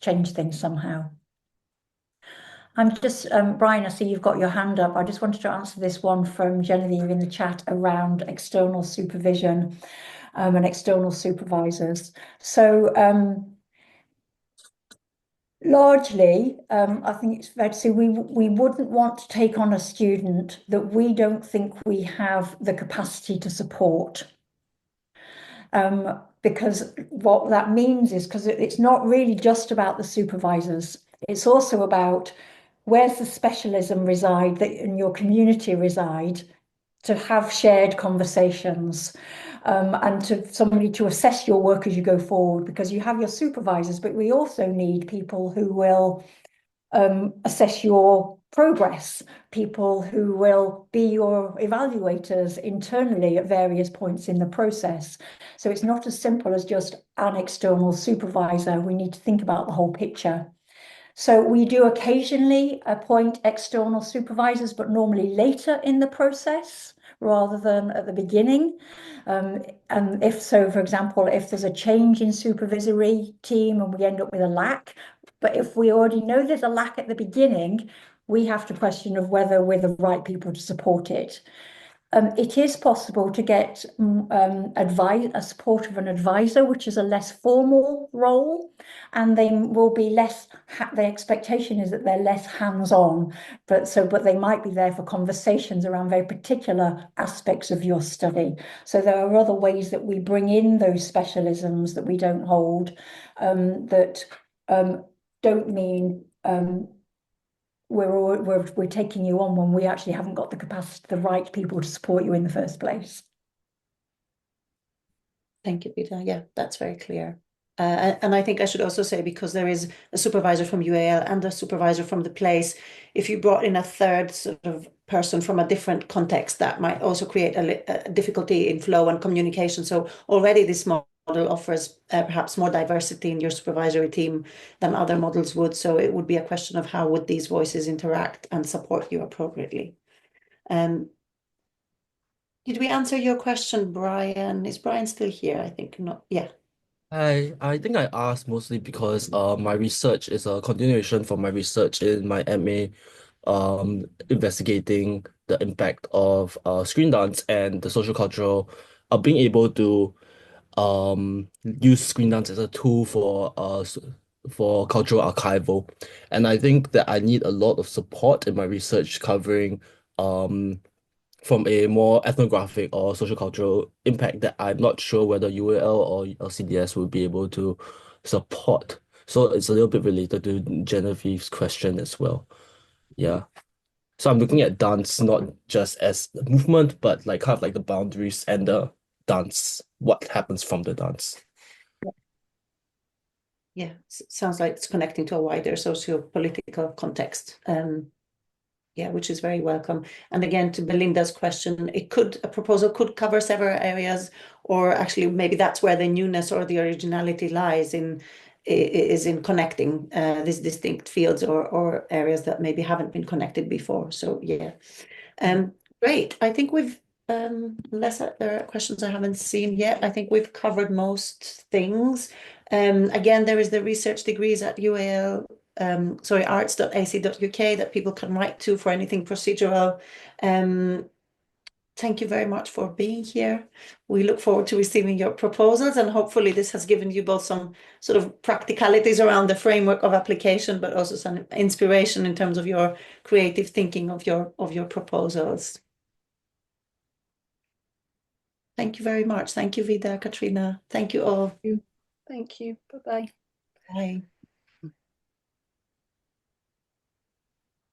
things somehow. I'm just, Brian, I see you've got your hand up. I just wanted to answer this one from Genevieve in the chat around external supervision and external supervisors. So largely, I think it's fair to say we wouldn't want to take on a student that we don't think we have the capacity to support. Because what that means is, because it's not really just about the supervisors, it's also about where's the specialism reside that in your community reside, to have shared conversations. and to somebody to assess your work as you go forward, because you have your supervisors, but we also need people who will assess your progress, people who will be your evaluators internally at various points in the process. So it's not as simple as just an external supervisor. We need to think about the whole picture. So we do occasionally appoint external supervisors, but normally later in the process rather than at the beginning. And if so, for example, if there's a change in supervisory team and we end up with a lack, but if we already know there's a lack at the beginning, we have to question of whether we're the right people to support it. It is possible to get a support of an advisor, which is a less formal role, and they will be less. The expectation is that they're less hands-on, but they might be there for conversations around very particular aspects of your study. So there are other ways that we bring in those specialisms that we don't hold, that don't mean we're taking you on when we actually haven't got the capacity, the right people to support you in the first place. Thank you, Peter. Yeah, that's very clear. And I think I should also say, because there is a supervisor from UAL and a supervisor from the place, if you brought in a third sort of person from a different context, that might also create a difficulty in flow and communication. So already this model offers perhaps more diversity in your supervisory team than other models would. So it would be a question of how would these voices interact and support you appropriately. Did we answer your question, Brian? Is Brian still here? I think not. Yeah. I think I asked mostly because my research is a continuation from my research in my MA, investigating the impact of screen dance and the social cultural, being able to use screen dance as a tool for cultural archival. And I think that I need a lot of support in my research covering from a more ethnographic or social cultural impact that I'm not sure whether UAL or LCDS will be able to support. So it's a little bit related to Genevieve's question as well. Yeah. So I'm looking at dance not just as the movement, but like kind of like the boundaries and the dance, what happens from the dance. Yeah, sounds like it's connecting to a wider socio-political context. Yeah, which is very welcome. And again, to Belinda's question, a proposal could cover several areas, or actually maybe that's where the newness or the originality lies is in connecting these distinct fields or areas that maybe haven't been connected before. So yeah, great. I think we've unless there are questions I haven't seen yet, I think we've covered most things. Again, there is the research degrees at UAL. arts.ac.uk that people can write to for anything procedural. Thank you very much for being here. We look forward to receiving your proposals, and hopefully this has given you both some sort of practicalities around the framework of application, but also some inspiration in terms of your creative thinking of your proposals. Thank you very much. Thank you, Vida, Katrina. Thank you all. Thank you. Bye-bye. Bye.